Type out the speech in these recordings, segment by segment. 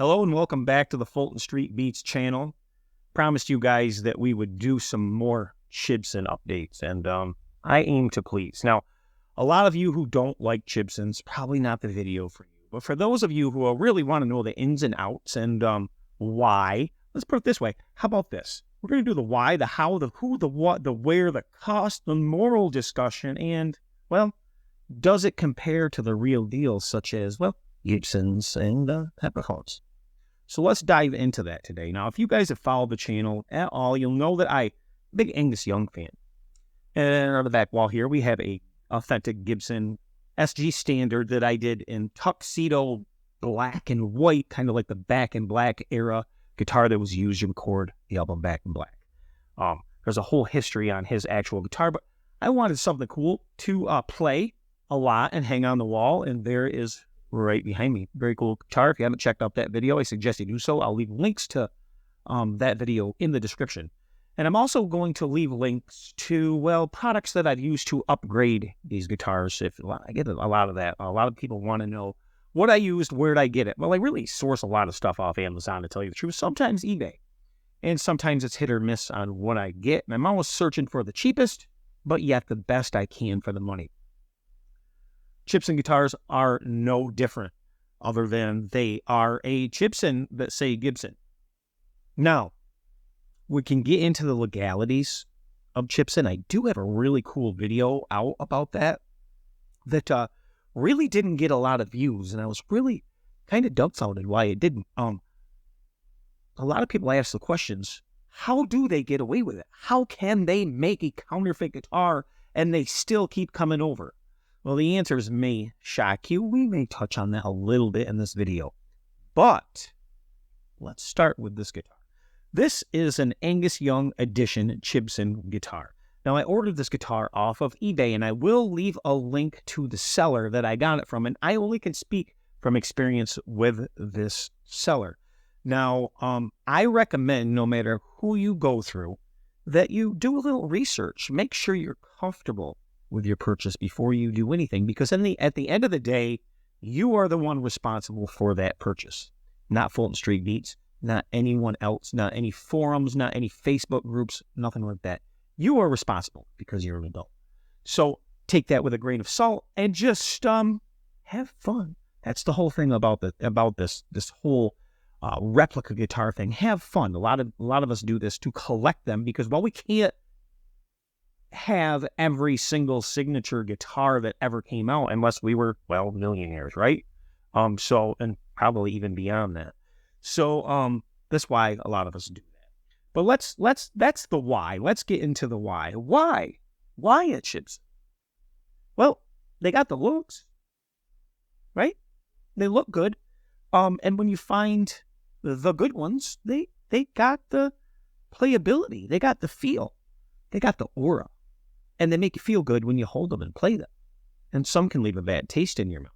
Hello and welcome back to the Fulton Street Beats channel. Promised you guys that we would do some more Chibson updates, and I aim to please. Now, a lot of you who don't like Chibsons, probably not the video for you. But for those of you who really want to know the ins and outs and why, let's put it this way. How about this? We're going to do the why, the how, the who, the what, the where, the cost, the moral discussion, and, well, does it compare to the real deal, such as, well, Gibsons and Replicas? So let's dive into that today. Now, if you guys have followed the channel at all, you'll know that I'm a big Angus Young fan. And on the back wall here, we have a authentic Gibson SG Standard that I did in tuxedo black and white, kind of like the Back in Black era guitar that was used to record the album Back in Black. There's a whole history on his actual guitar, but I wanted something cool to play a lot and hang on the wall, and there is right behind me. Very cool guitar. If you haven't checked out that video, I suggest you do so. I'll leave links to that video in the description. And I'm also going to leave links to, well, products that I've used to upgrade these guitars. If I get a lot of that. A lot of people want to know what I used, where did I get it? Well, I really source a lot of stuff off Amazon, to tell you the truth. Sometimes eBay. And sometimes it's hit or miss on what I get. And I'm always searching for the cheapest, but yet the best I can for the money. Chibson guitars are no different, other than they are a Chibson that say Gibson. Now, we can get into the legalities of Chibson. I do have a really cool video out about that really didn't get a lot of views, and I was really kind of dumbfounded why it didn't. A lot of people ask the questions, how do they get away with it? How can they make a counterfeit guitar and they still keep coming over? Well, the answers may shock you. We may touch on that a little bit in this video. But let's start with this guitar. This is an Angus Young Edition Chibson guitar. Now, I ordered this guitar off of eBay, and I will leave a link to the seller that I got it from, and I only can speak from experience with this seller. Now, I recommend, no matter who you go through, that you do a little research. Make sure you're comfortable with your purchase before you do anything, because at the end of the day, you are the one responsible for that purchase. Not Fulton Street Beats, not anyone else, not any forums, not any Facebook groups, nothing like that. You are responsible because you're an adult. So take that with a grain of salt and just have fun. That's the whole thing about this whole replica guitar thing. Have fun. A lot of us do this to collect them because, well, we can't have every single signature guitar that ever came out unless we were, well, millionaires, right? And probably even beyond that. So that's why a lot of us do that. But that's the why. Let's get into the why. Why at Chibson? Well, they got the looks, right? They look good. And when you find the good ones, they got the playability. They got the feel. They got the aura. And they make you feel good when you hold them and play them. And some can leave a bad taste in your mouth.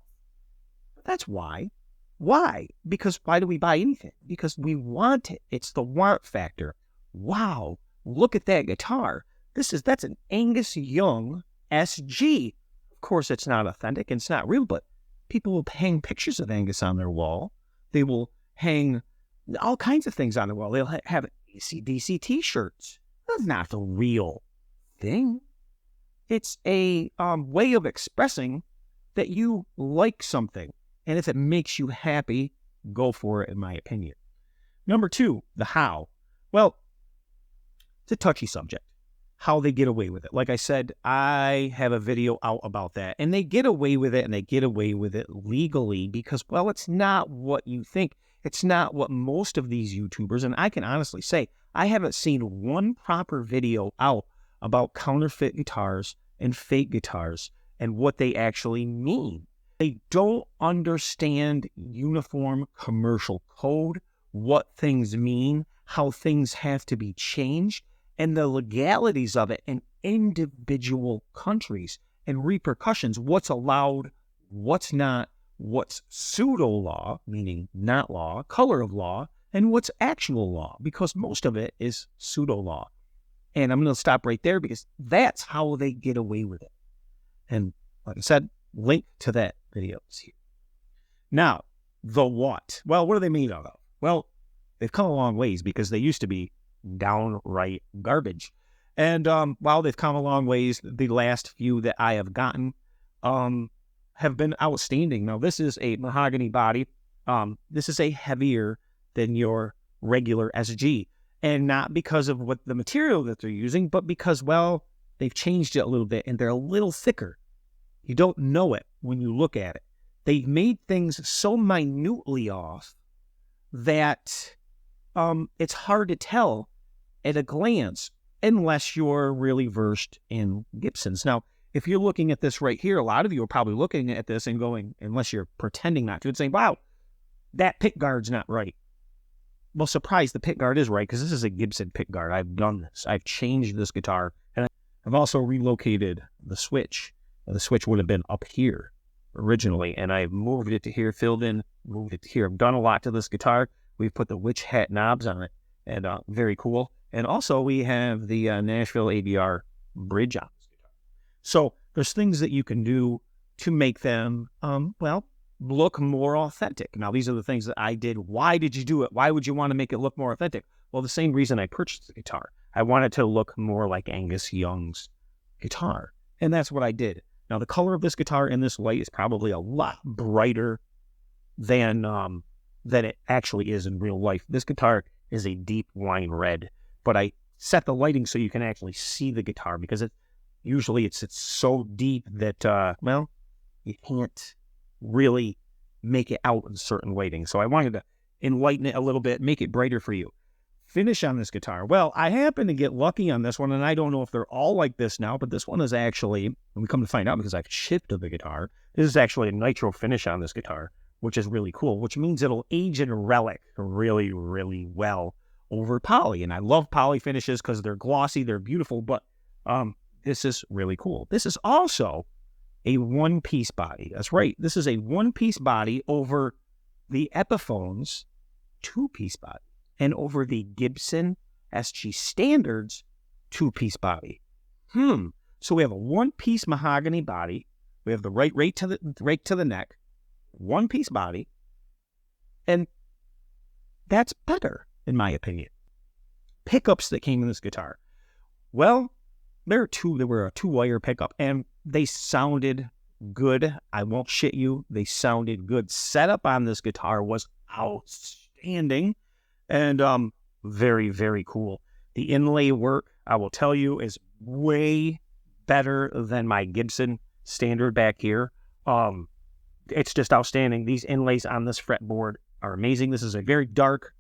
That's why. Why? Because why do we buy anything? Because we want it. It's the want factor. Wow, look at that guitar. That's an Angus Young SG. Of course, it's not authentic and it's not real, but people will hang pictures of Angus on their wall. They will hang all kinds of things on the wall. They'll have AC/DC t-shirts. That's not the real thing. It's a way of expressing that you like something. And if it makes you happy, go for it, in my opinion. Number two, the how. Well, it's a touchy subject. How they get away with it. Like I said, I have a video out about that. And they get away with it, and they get away with it legally because, well, it's not what you think. It's not what most of these YouTubers, and I can honestly say, I haven't seen one proper video out about counterfeit guitars and fake guitars and what they actually mean. They don't understand uniform commercial code, what things mean, how things have to be changed, and the legalities of it in individual countries and repercussions, what's allowed, what's not, what's pseudo-law, meaning not law, color of law, and what's actual law, because most of it is pseudo-law. And I'm going to stop right there because that's how they get away with it. And like I said, link to that video is here. Now, the what? Well, what are they made out of? Well, they've come a long ways because they used to be downright garbage. And while they've come a long ways, the last few that I have gotten have been outstanding. Now, this is a mahogany body. This is a heavier than your regular SG. And not because of what the material that they're using, but because, well, they've changed it a little bit and they're a little thicker. You don't know it when you look at it. They've made things so minutely off that it's hard to tell at a glance unless you're really versed in Gibsons. Now, if you're looking at this right here, a lot of you are probably looking at this and going, unless you're pretending not to, and saying, wow, that pick guard's not right. Well, surprise, the pick guard is right because this is a Gibson pick guard. I've done this. I've changed this guitar, and I've also relocated the switch. The switch would have been up here originally, and I've moved it to here, filled in, moved it to here. I've done a lot to this guitar. We've put the witch hat knobs on it, and very cool. And also, we have the Nashville ABR bridge on this guitar. So there's things that you can do to make them, well, look more authentic. Now, these are the things that I did. Why did you do it? Why would you want to make it look more authentic? Well, the same reason I purchased the guitar. I wanted to look more like Angus Young's guitar, and that's what I did. Now, the color of this guitar in this light is probably a lot brighter than it actually is in real life. This guitar is a deep wine red, but I set the lighting so you can actually see the guitar because usually it's so deep that, well, you can't really make it out in certain lighting. So I wanted to enlighten it a little bit, make it brighter for you. Finish on this guitar. Well, I happen to get lucky on this one, and I don't know if they're all like this now, but this one is actually, and we come to find out because I've shifted the guitar, this is actually a nitro finish on this guitar, which is really cool, which means it'll age in relic really, really well over poly. And I love poly finishes because they're glossy, they're beautiful, but this is really cool. This is also a one-piece body. That's right. This is a one-piece body over the Epiphone's two-piece body and over the Gibson SG Standard's two-piece body. So we have a one-piece mahogany body. We have the right to the neck, one-piece body, and that's better, in my opinion. Pickups that came in this guitar. Well, there were a two-wire pickup, and they sounded good. I won't shit you. They sounded good. Setup on this guitar was outstanding and very, very cool. The inlay work, I will tell you, is way better than my Gibson Standard back here. It's just outstanding. These inlays on this fretboard are amazing. This is a very dark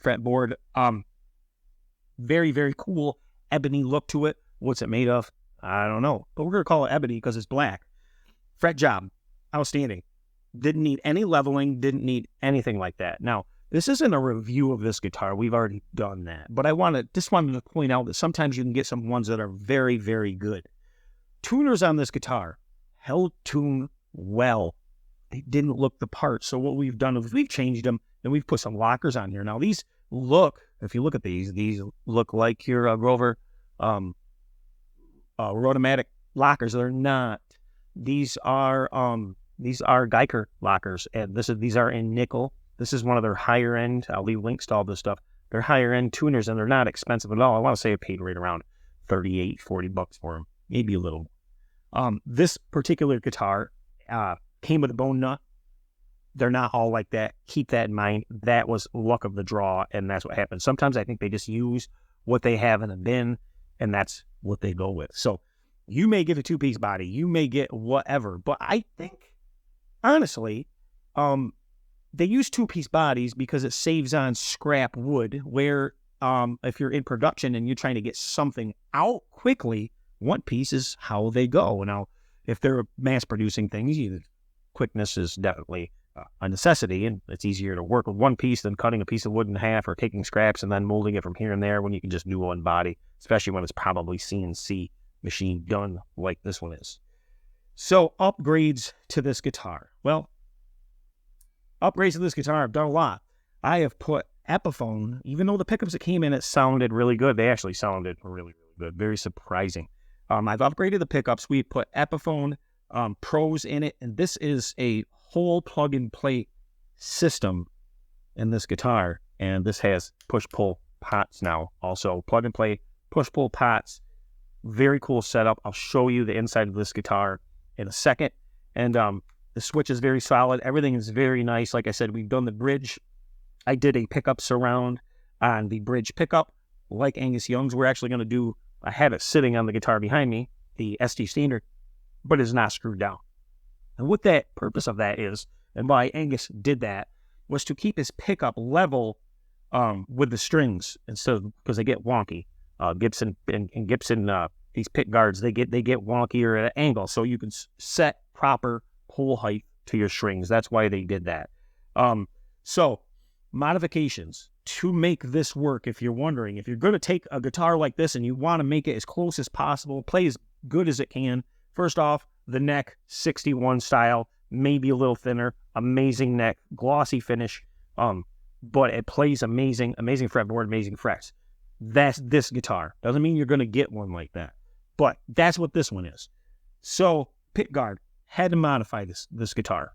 fretboard. Very, very cool ebony look to it. What's it made of? I don't know, but we're going to call it ebony because it's black. Fret job, outstanding. Didn't need any leveling, didn't need anything like that. Now, this isn't a review of this guitar. We've already done that. But I just wanted to point out that sometimes you can get some ones that are very, very good. Tuners on this guitar held tune well. They didn't look the part. So what we've done is we've changed them and we've put some lockers on here. Now, these look, if you look at these look like your Grover Rotomatic lockers. They're not. These are Geiger lockers, and these are in nickel. This is one of their higher end. I'll leave links to all this stuff. They're higher end tuners, and they're not expensive at all. I want to say I paid right around $38-40 for them, maybe a little. This particular guitar came with a bone nut. They're not all like that. Keep that in mind. That was luck of the draw, and that's what happened. Sometimes I think they just use what they have in a bin, and that's what they go with. So you may get a two-piece body. You may get whatever. But I think, honestly, they use two-piece bodies because it saves on scrap wood, where if you're in production and you're trying to get something out quickly, one piece is how they go. Now, if they're mass-producing things, quickness is definitely a necessity, and it's easier to work with one piece than cutting a piece of wood in half or taking scraps and then molding it from here and there when you can just do one body, especially when it's probably CNC machine done like this one is. So upgrades to this guitar. Well, upgrades to this guitar, I've done a lot. I have put Epiphone, even though the pickups that came in, it sounded really good. They actually sounded really, really good. Very surprising. I've upgraded the pickups. We put Epiphone Pros in it, and this is a whole plug-and-play system in this guitar, and this has push-pull pots now. Also, plug and play, push-pull pots. Very cool setup. I'll show you the inside of this guitar in a second. And the switch is very solid. Everything is very nice. Like I said, we've done the bridge. I did a pickup surround on the bridge pickup, like Angus Young's. We're actually going to do, I have it sitting on the guitar behind me, the ST Standard, but it's not screwed down. And what that purpose of that is, and why Angus did that, was to keep his pickup level with the strings, instead of, because they get wonky. Gibson and Gibson, these pick guards, they get wonkier at an angle, so you can set proper hole height to your strings. That's why they did that. So modifications to make this work. If you're wondering, if you're going to take a guitar like this and you want to make it as close as possible, play as good as it can. First off, the neck, 61 style, maybe a little thinner, amazing neck, glossy finish, but it plays amazing, amazing fretboard, amazing frets. That's this guitar. Doesn't mean you're going to get one like that, but that's what this one is. So pick guard, had to modify this guitar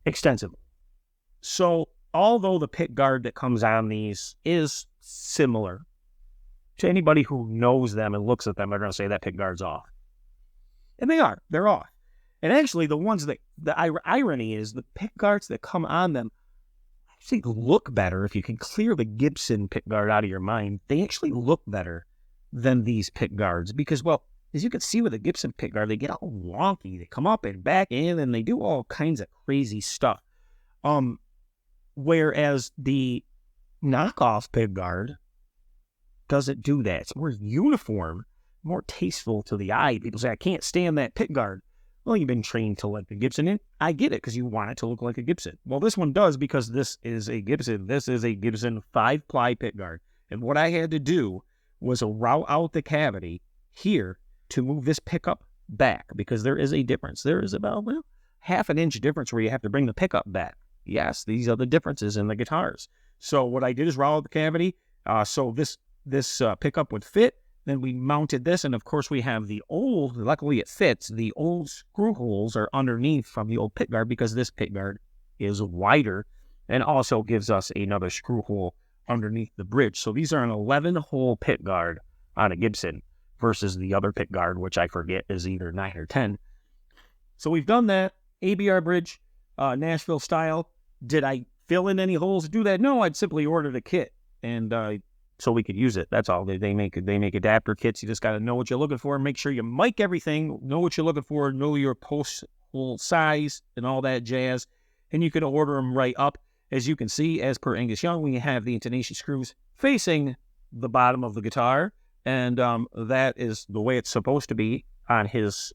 extensively. So although the pick guard that comes on these is similar, to anybody who knows them and looks at them, they're going to say that pick guard's off. And they are. They're off. And actually, the ones that, the irony is, the pick guards that come on them actually look better. If you can clear the Gibson pick guard out of your mind, they actually look better than these pick guards. Because, well, as you can see with the Gibson pick guard, they get all wonky. They come up and back in, and they do all kinds of crazy stuff. Whereas the knockoff pick guard doesn't do that. It's more uniform, more tasteful to the eye. People say, I can't stand that pick guard. Well, you've been trained to like the Gibson, and I get it, because you want it to look like a Gibson. Well, this one does, because this is a Gibson. This is a Gibson 5-ply pick guard. And what I had to do was route out the cavity here to move this pickup back, because there is a difference. There is about, well, half an inch difference where you have to bring the pickup back. Yes, these are the differences in the guitars. So what I did is route out the cavity, so this pickup would fit. Then we mounted this, and of course we have the old, luckily it fits, the old screw holes are underneath from the old pick guard, because this pick guard is wider and also gives us another screw hole underneath the bridge. So these are an 11-hole pick guard on a Gibson versus the other pick guard, which I forget is either 9 or 10. So we've done that. ABR bridge, Nashville style. Did I fill in any holes to do that? No, I'd simply ordered a kit, and so we could use it. That's all. They make adapter kits. You just got to know what you're looking for. Make sure you mic everything. Know what you're looking for. Know your post hole size and all that jazz. And you can order them right up. As you can see, as per Angus Young, we have the intonation screws facing the bottom of the guitar, and that is the way it's supposed to be on his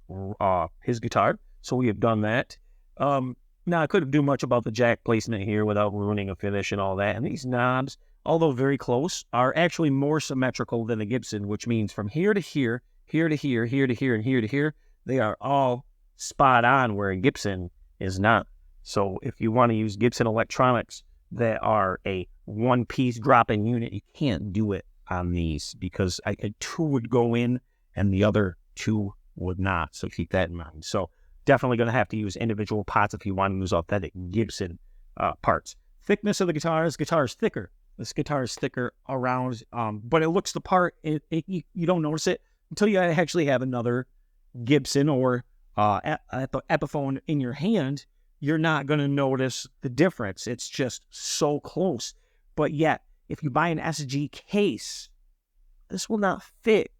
guitar. So we have done that. Now I couldn't do much about the jack placement here without ruining a finish and all that. And these knobs, although very close, are actually more symmetrical than the Gibson, which means from here to here, here to here, here to here, and here to here, they are all spot on, where a Gibson is not. So if you want to use Gibson electronics that are a one-piece drop-in unit, you can't do it on these, because two would go in and the other two would not. So keep that in mind. So definitely going to have to use individual pots if you want to use authentic Gibson parts. Thickness of the guitar. This guitar is thicker. This guitar is thicker around, but it looks the part. You don't notice it until you actually have another Gibson or Epiphone in your hand. You're not going to notice the difference. It's just so close. But yet, if you buy an SG case, this will not fit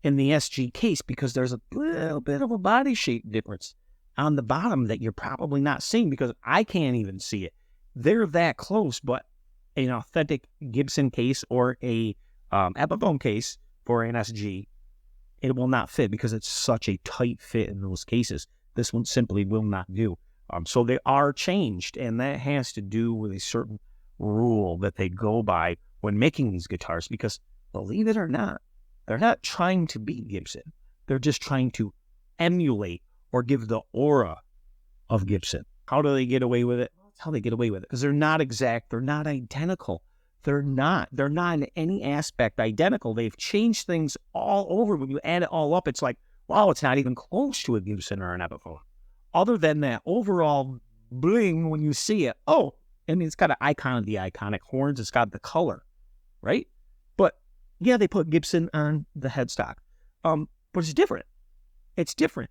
in the SG case, because there's a little bit of a body shape difference on the bottom that you're probably not seeing, because I can't even see it. They're that close, but an authentic Gibson case or a Epiphone case for an SG, it will not fit, because it's such a tight fit in those cases. This one simply will not do. So they are changed, and that has to do with a certain rule that they go by when making these guitars, because believe it or not, they're not trying to be Gibson. They're just trying to emulate or give the aura of Gibson. How do they get away with it? That's how they get away with it, because they're not exact. They're not identical. They're not in any aspect identical. They've changed things all over. When you add it all up, it's like, wow, it's not even close to a Gibson or an Epiphone. Other than that overall bling when you see it. Oh, and it's got an icon of the iconic horns. It's got the color, right? But yeah, they put Gibson on the headstock. But it's different. It's different.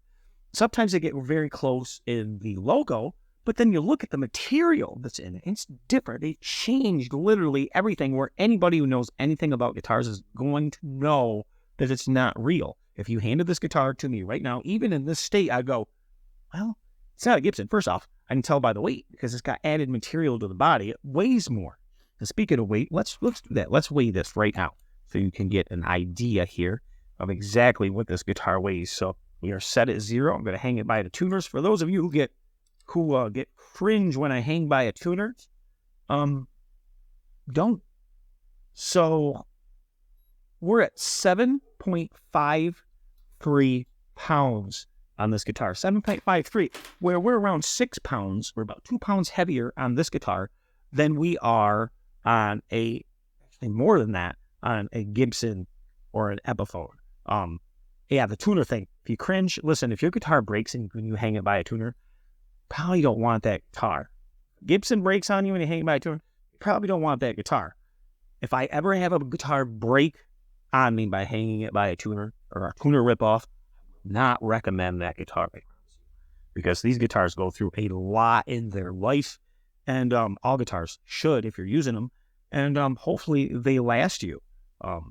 Sometimes they get very close in the logo, but then you look at the material that's in it. It's different. They changed literally everything, where anybody who knows anything about guitars is going to know that it's not real. If you handed this guitar to me right now, even in this state, I'd go, well, it's not a Gibson. First off, I can tell by the weight because it's got added material to the body. It weighs more. And speaking of weight, let's do that. Let's weigh this right now so you can get an idea here of exactly what this guitar weighs. So we are set at 0. I'm going to hang it by the tuners. For those of you who get cringe when I hang by a tuner, don't. So we're at 7.53 pounds on this guitar. 7.53, where we're around 6 pounds. We're about 2 pounds heavier on this guitar than we are on actually more than that, on a Gibson or an Epiphone. Yeah, the tuner thing. If you cringe, listen, if your guitar breaks and when you hang it by a tuner, probably don't want that guitar. Gibson breaks on you when you hang it by a tuner, you probably don't want that guitar. If I ever have a guitar break on me by hanging it by a tuner or a tuner ripoff, not recommend that guitar, because these guitars go through a lot in their life, and all guitars should if you're using them, and hopefully they last you.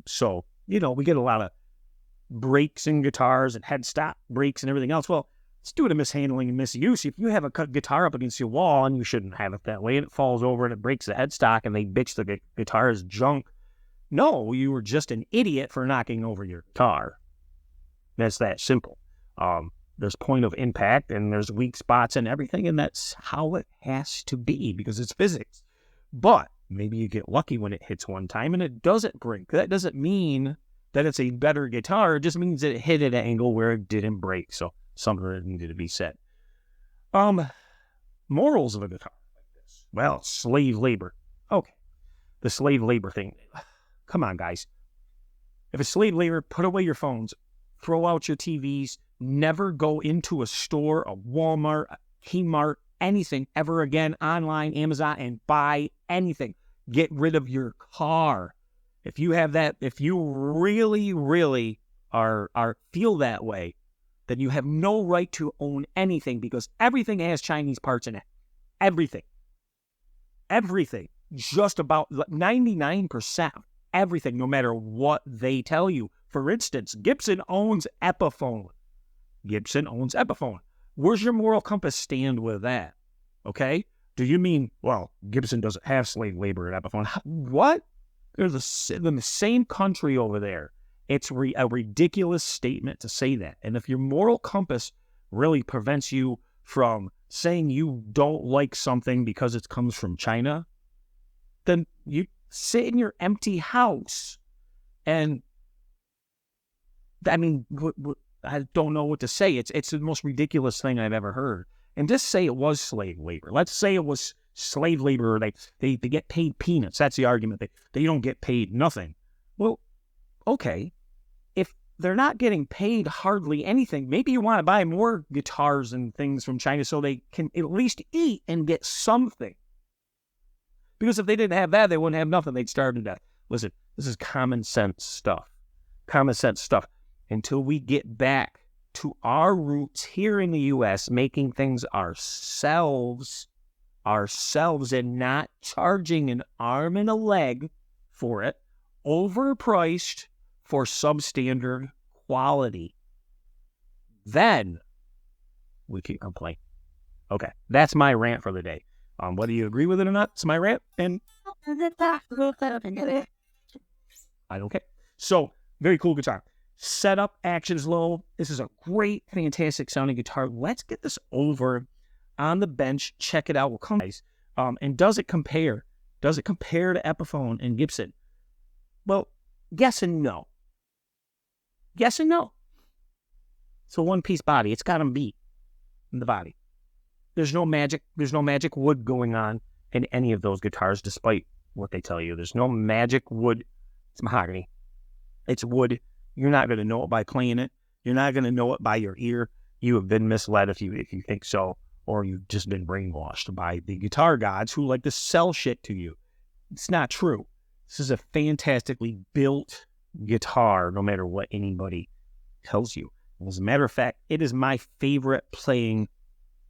So, we get a lot of breaks in guitars and headstock breaks and everything else. Well, it's due to mishandling and misuse. If you have a guitar up against your wall, and you shouldn't have it that way, and it falls over and it breaks the headstock and they bitch the guitar is junk, no, you were just an idiot for knocking over your guitar. That's that simple. There's point of impact and there's weak spots and everything, and that's how it has to be because it's physics. But maybe you get lucky when it hits one time and it doesn't break. That doesn't mean that it's a better guitar. It just means that it hit at an angle where it didn't break. So something that needed to be said. Morals of a guitar like this. Well, slave labor. Okay. The slave labor thing. Come on, guys. If it's slave labor, put away your phones. Throw out your TVs. Never go into a store, a Walmart, a Kmart, anything ever again, online, Amazon, and buy anything. Get rid of your car. If you have that, if you really, really are feel that way, then you have no right to own anything, because everything has Chinese parts in it. Everything. Everything. Just about 99%. Everything, no matter what they tell you. For instance, Gibson owns Epiphone. Gibson owns Epiphone. Where's your moral compass stand with that? Okay? Do you mean, well, Gibson doesn't have slave labor at Epiphone? What? They're in the same country over there. It's a ridiculous statement to say that. And if your moral compass really prevents you from saying you don't like something because it comes from China, then you sit in your empty house. And I mean, I don't know what to say. It's the most ridiculous thing I've ever heard. And just say it was slave labor. Let's say it was slave labor. They get paid peanuts. That's the argument. They don't get paid nothing. Well, okay. If they're not getting paid hardly anything, maybe you want to buy more guitars and things from China so they can at least eat and get something. Because if they didn't have that, they wouldn't have nothing. They'd starve to death. Listen, this is common sense stuff. Common sense stuff. Until we get back to our roots here in the U.S., making things ourselves, and not charging an arm and a leg for it, overpriced for substandard quality, then we can complain. Okay, that's my rant for the day. Whether you agree with it or not, it's my rant, and I don't care. So, very cool guitar. Setup, action's low. This is a great, fantastic sounding guitar. Let's get this over on the bench. Check it out. We'll come, guys. And does it compare? Does it compare to Epiphone and Gibson? Well, yes and no. Yes and no. It's a one-piece body. It's got them beat in the body. There's no magic wood going on in any of those guitars, despite what they tell you. There's no magic wood. It's mahogany. It's wood. You're not going to know it by playing it. You're not going to know it by your ear. You have been misled if you think so. or you've just been brainwashed by the guitar gods who like to sell shit to you. It's not true. This is a fantastically built guitar, no matter what anybody tells you. As a matter of fact, it is my favorite playing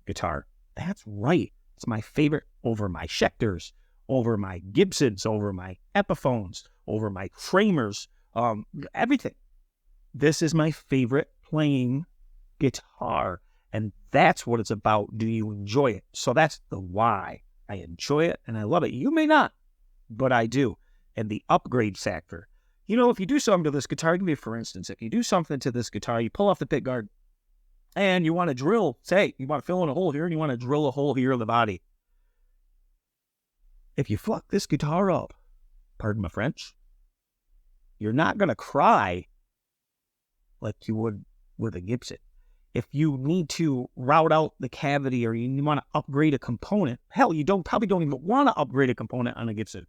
guitar. That's right. It's my favorite over my Schecters, over my Gibsons, over my Epiphones, over my Framers, everything. This is my favorite playing guitar, and that's what it's about. Do you enjoy it? So that's the why. I enjoy it, and I love it. You may not, but I do. And the upgrade factor. You know, if you do something to this guitar, give me for instance, if you do something to this guitar, you pull off the pick guard, and you want to drill, say, you want to fill in a hole here, and you want to drill a hole here in the body. If you fuck this guitar up, pardon my French, you're not going to cry like you would with a Gibson. If you need to route out the cavity or you want to upgrade a component, hell, you probably don't even want to upgrade a component on a Gibson.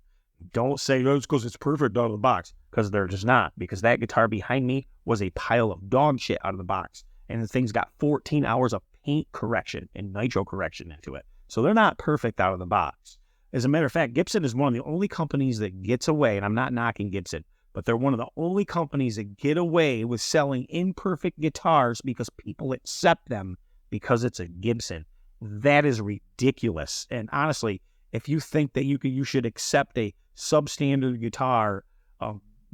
Don't say, oh, it's because it's perfect out of the box, because they're just not. Because that guitar behind me was a pile of dog shit out of the box. And the thing's got 14 hours of paint correction and nitro correction into it. So they're not perfect out of the box. As a matter of fact, Gibson is one of the only companies that gets away, and I'm not knocking Gibson, but they're one of the only companies that get away with selling imperfect guitars because people accept them because it's a Gibson. That is ridiculous. And honestly, if you think that you should accept a substandard guitar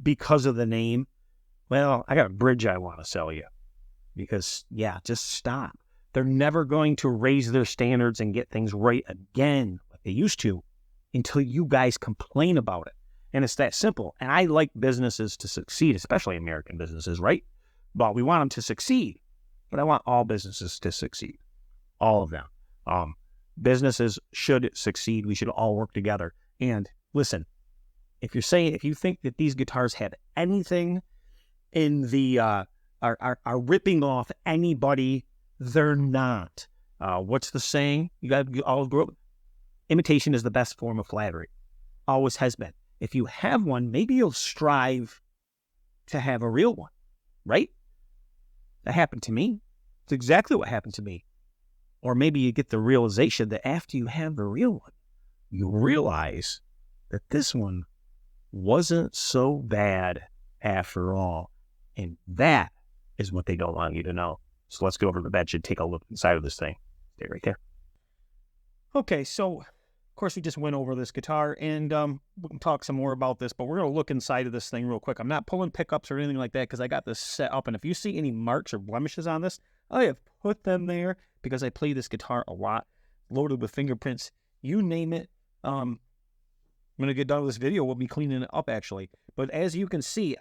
because of the name, well, I got a bridge I want to sell you. Because, yeah, just stop. They're never going to raise their standards and get things right again like they used to until you guys complain about it. And it's that simple. And I like businesses to succeed, especially American businesses, right? But we want them to succeed. But I want all businesses to succeed. All of them. Businesses should succeed. We should all work together. And listen, if you think that these guitars have anything in the are ripping off anybody, they're not. What's the saying? You got to all grow up. Imitation is the best form of flattery. Always has been. If you have one, maybe you'll strive to have a real one, right? That happened to me. It's exactly what happened to me. Or maybe you get the realization that after you have the real one, you realize that this one wasn't so bad after all. And that is what they don't want you to know. So let's go over to the bench and take a look inside of this thing. Stay right there. Okay, so of course we just went over this guitar, and we can talk some more about this, but we're going to look inside of this thing real quick. I'm not pulling pickups or anything like that because I got this set up, and if you see any marks or blemishes on this, I have put them there because I play this guitar a lot, loaded with fingerprints, you name it. I'm going to get done with this video. We'll be cleaning it up, actually. But as you can see,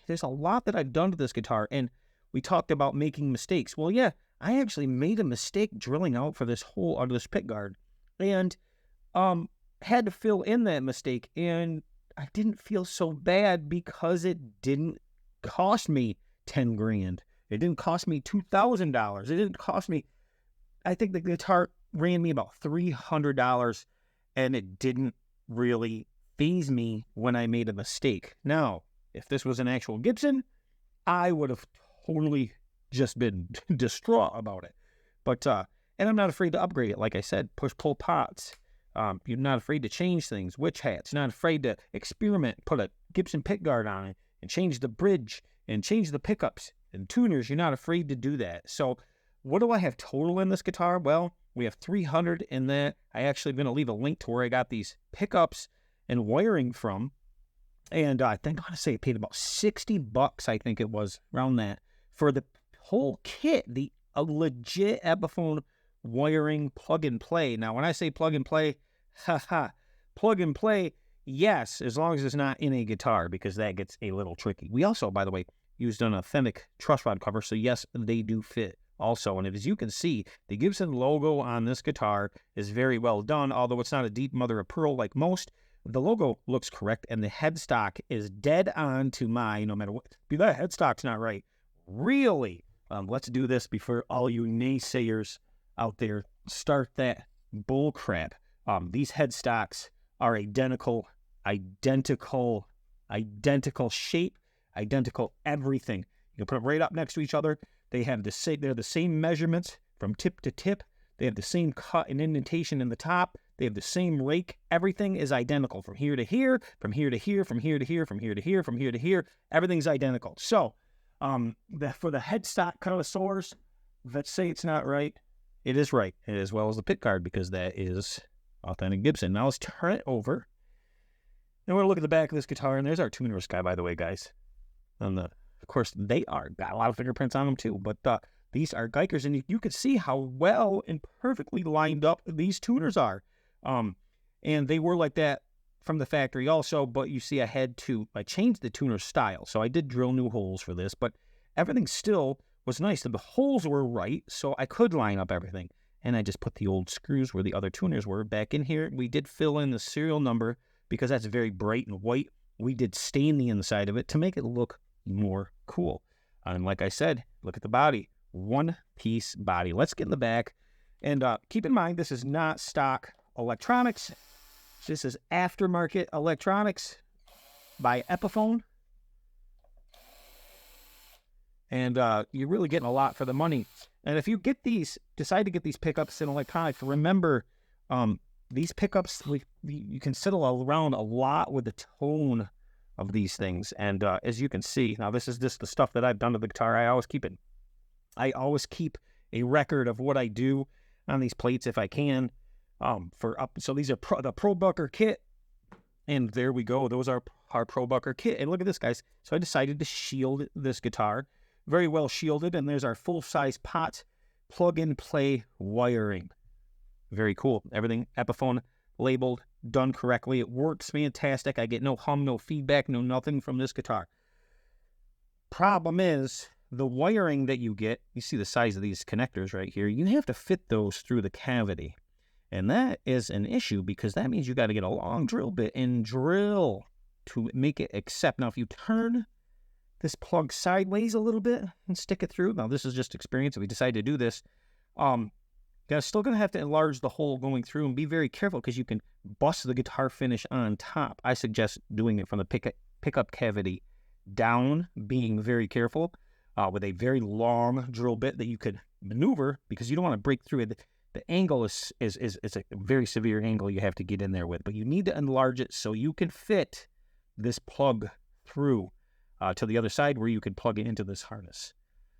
there's a lot that I've done to this guitar, and we talked about making mistakes. Well, yeah, I actually made a mistake drilling out for this hole under this pick guard, and had to fill in that mistake, and I didn't feel so bad because it didn't cost me 10 grand. It didn't cost me $2,000. It didn't cost me, I think the guitar ran me about $300, and it didn't really faze me when I made a mistake. Now, if this was an actual Gibson, I would have totally just been distraught about it. But, and I'm not afraid to upgrade it. Like I said, push-pull pots. You're not afraid to change things. Witch hats. You're not afraid to experiment, put a Gibson pickguard on it, and change the bridge, and change the pickups, and tuners. You're not afraid to do that. So, what do I have total in this guitar? Well, we have 300 in that. I actually going to leave a link to where I got these pickups and wiring from. And I think I want to say I paid about $60, I think it was, around that, for the whole kit, a legit Epiphone wiring plug and play. Now, when I say plug and play, plug and play, yes, as long as it's not in a guitar, because that gets a little tricky. We also, by the way, used an authentic truss rod cover, so yes, they do fit also. And as you can see, the Gibson logo on this guitar is very well done, although it's not a deep mother of pearl like most. The logo looks correct, and the headstock is dead on to my, no matter what. That headstock's not right. Really? Let's do this before all you naysayers out there start that bull crap. These headstocks are identical shape, identical everything. You can put them right up next to each other. They're the same measurements from tip to tip. They have the same cut and indentation in the top. They have the same rake. Everything is identical from here to here, from here to here, from here to here, from here to here, from here to here. Everything's identical. So for the headstock connoisseurs, let's say it's not right. It is right, as well as the pick guard, because that is authentic Gibson. Now let's turn it over. And we're going to look at the back of this guitar, and there's our tuner's guy, by the way, guys. And of course, they got a lot of fingerprints on them too, but these are Geikers, and you can see how well and perfectly lined up these tuners are. And they were like that from the factory also, but you see I changed the tuner style. So I did drill new holes for this, but everything still was nice. The holes were right, so I could line up everything. And I just put the old screws where the other tuners were back in here. We did fill in the serial number because that's very bright and white. We did stain the inside of it to make it look more cool. And like I said, look at the body. One-piece body. Let's get in the back. And keep in mind, this is not stock electronics. This is aftermarket electronics by Epiphone. And you're really getting a lot for the money. And if you decide to get these pickups in electronics, remember these pickups, you can settle around a lot with the tone of these things. And as you can see, now this is just the stuff that I've done to the guitar. I always keep a record of what I do on these plates if I can. So these are the Pro Bucker kit, and there we go. Those are our Pro Bucker kit. And look at this, guys. So I decided to shield this guitar, very well shielded. And there's our full-size pot plug-and-play wiring. Very cool. Everything Epiphone labeled, done correctly. It works fantastic. I get no hum, no feedback, no nothing from this guitar. Problem is, the wiring that you get, you see the size of these connectors right here, you have to fit those through the cavity. And that is an issue because that means you got to get a long drill bit and drill to make it accept. Now, if you turn this plug sideways a little bit and stick it through, now this is just experience. If we decide to do this, you're still going to have to enlarge the hole going through and be very careful because you can bust the guitar finish on top. I suggest doing it from the pickup cavity down, being very careful with a very long drill bit that you could maneuver because you don't want to break through it. The angle is a very severe angle you have to get in there with, but you need to enlarge it so you can fit this plug through to the other side where you can plug it into this harness.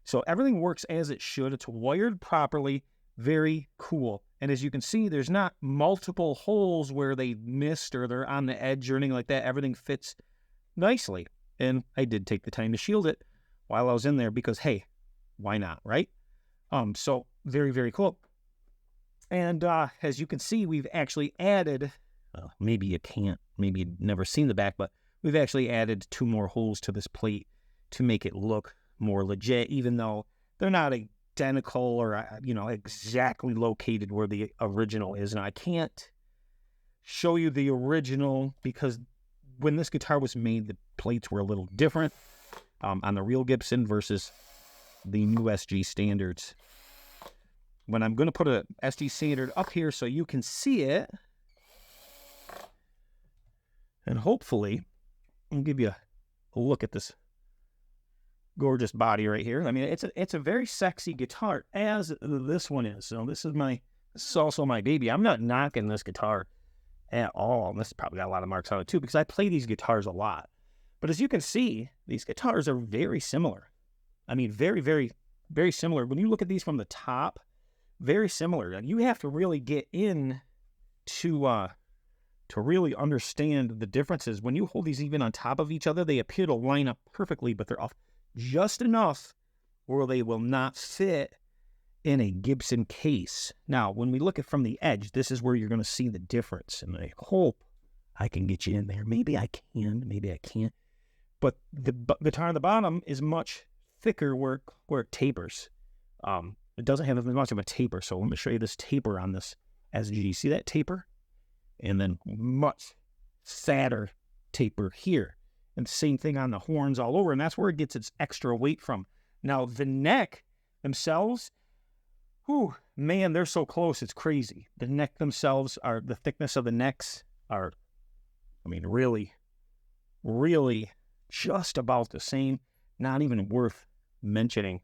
So everything works as it should. It's wired properly. Very cool. And as you can see, there's not multiple holes where they missed or they're on the edge or anything like that. Everything fits nicely. And I did take the time to shield it while I was in there because, hey, why not, right? So very, very cool. And as you can see, we've actually added, maybe you've never seen the back, but we've actually added 2 more holes to this plate to make it look more legit, even though they're not identical or, exactly located where the original is. Now, I can't show you the original because when this guitar was made, the plates were a little different on the real Gibson versus the new SG standards. When I'm going to put a SG standard up here so you can see it, and hopefully I'll give you a look at this gorgeous body right here. I mean, it's a very sexy guitar, as this one is. So this is also my baby. I'm not knocking this guitar at all. And this probably got a lot of marks on it too because I play these guitars a lot. But as you can see, these guitars are very similar. I mean, very, very, very similar. When you look at these from the top, very similar. And you have to really get in to really understand the differences. When you hold these even on top of each other, they appear to line up perfectly, but they're off just enough where they will not fit in a Gibson case. Now, when we look at from the edge, this is where you're going to see the difference. And I hope I can get you in there. Maybe I can, maybe I can't. But the guitar on the bottom is much thicker where it tapers. It doesn't have as much of a taper, so let me show you this taper on this SG. See that taper? And then much fatter taper here. And the same thing on the horns all over, and that's where it gets its extra weight from. Now, the neck themselves, whew, man, they're so close, it's crazy. The neck themselves the thickness of the necks are, I mean, really, really just about the same. Not even worth mentioning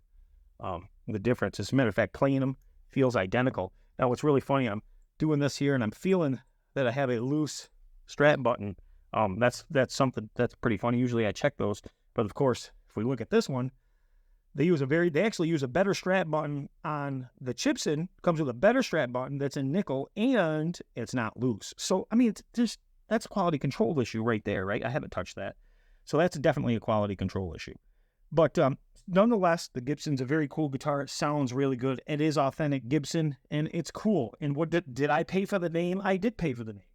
the difference. As a matter of fact, playing them feels identical. Now, what's really funny, I'm doing this here and I'm feeling that I have a loose strap button. That's something that's pretty funny. Usually I check those, but of course, if we look at this one, they actually use a better strap button on the Chibson. Comes with a better strap button that's in nickel and it's not loose. So, I mean, that's a quality control issue right there, right? I haven't touched that. So that's definitely a quality control issue. But nonetheless, the Gibson's a very cool guitar. It sounds really good. It is authentic Gibson, and it's cool. And what did I pay for the name? I did pay for the name.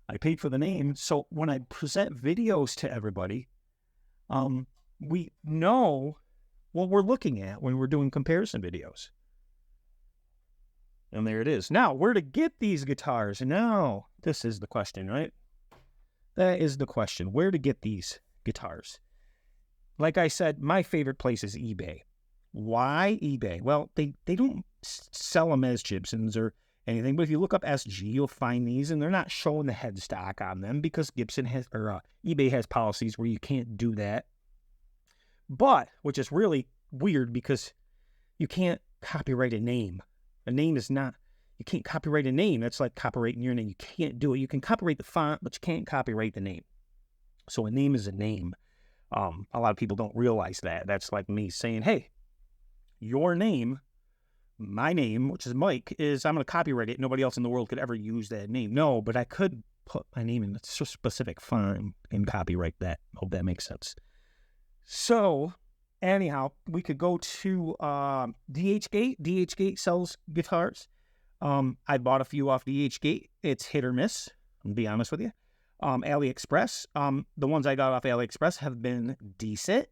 I paid for the name. So when I present videos to everybody, we know what we're looking at when we're doing comparison videos. And there it is. Now, where to get these guitars? Now, this is the question, right? That is the question. Where to get these guitars? Like I said, my favorite place is eBay. Why eBay? Well, they don't sell them as Gibsons or anything, but if you look up SG, you'll find these, and they're not showing the headstock on them because eBay has policies where you can't do that. But, which is really weird because you can't copyright a name. A name is not, you can't copyright a name. That's like copyrighting your name. You can't do it. You can copyright the font, but you can't copyright the name. So a name is a name. A lot of people don't realize that. That's like me saying, hey, your name, my name, which is Mike, I'm going to copyright it. Nobody else in the world could ever use that name. No, but I could put my name in a specific font and copyright that. Hope that makes sense. So, anyhow, we could go to DHgate. DHgate sells guitars. I bought a few off DHgate. It's hit or miss, I'll be honest with you. AliExpress. The ones I got off AliExpress have been decent,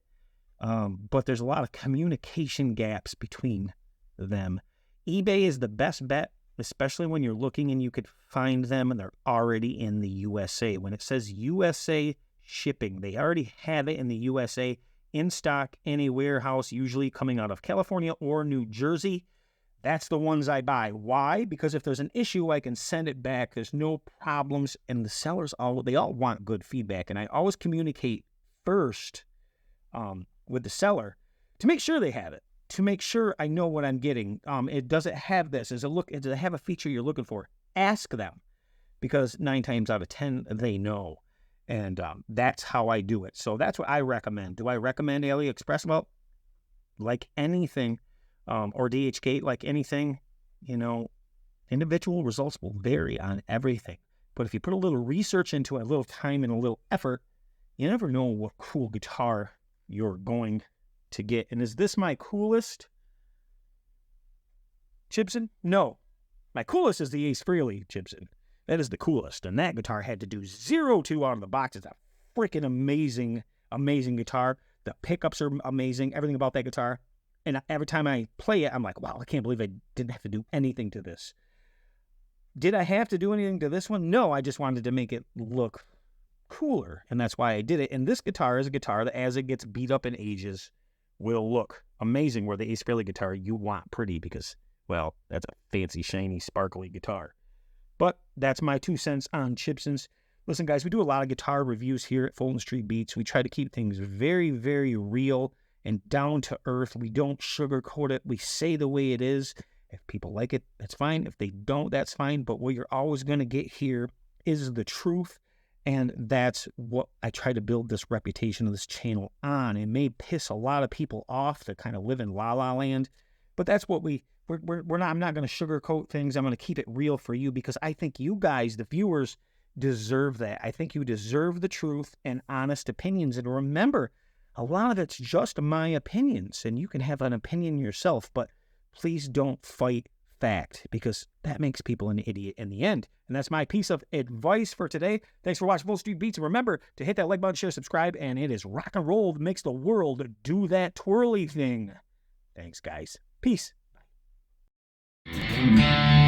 but there's a lot of communication gaps between them. eBay is the best bet, especially when you're looking and you could find them and they're already in the USA. When it says USA shipping, they already have it in the USA in stock in a warehouse, usually coming out of California or New Jersey. That's the ones I buy. Why? Because if there's an issue, I can send it back. There's no problems. And the sellers, they all want good feedback. And I always communicate first with the seller to make sure they have it, to make sure I know what I'm getting. Does it have this? Does it have a feature you're looking for? Ask them, because 9 times out of 10, they know. And that's how I do it. So that's what I recommend. Do I recommend AliExpress? Well, like anything, or DHgate, like anything, individual results will vary on everything. But if you put a little research into it, a little time and a little effort, you never know what cool guitar you're going to get. And is this my coolest Gibson? No. My coolest is the Ace Frehley Gibson. That is the coolest. And that guitar had to do 0-2 out of the box. It's a freaking amazing, amazing guitar. The pickups are amazing. Everything about that guitar. And every time I play it, I'm like, wow, I can't believe I didn't have to do anything to this. Did I have to do anything to this one? No, I just wanted to make it look cooler. And that's why I did it. And this guitar is a guitar that, as it gets beat up in ages, will look amazing. Where the Ace Frehley guitar, you want pretty because, well, that's a fancy, shiny, sparkly guitar. But that's my 2 cents on Gibsons. Listen, guys, we do a lot of guitar reviews here at Fulton Street Beats. We try to keep things very, very real and down to earth. We don't sugarcoat it. We say the way it is. If people like it, that's fine. If they don't, that's fine. But what you're always going to get here is the truth. And that's what I try to build this reputation of this channel on. It may piss a lot of people off to kind of live in la-la land, but that's what we're not. I'm not going to sugarcoat things. I'm going to keep it real for you because I think you guys, the viewers, deserve that. I think you deserve the truth and honest opinions. And remember, a lot of it's just my opinions, and you can have an opinion yourself, but please don't fight fact, because that makes people an idiot in the end. And that's my piece of advice for today. Thanks for watching Fulton Street Beats. And remember to hit that like button, share, subscribe, and it is rock and roll that makes the world do that twirly thing. Thanks, guys. Peace. Bye.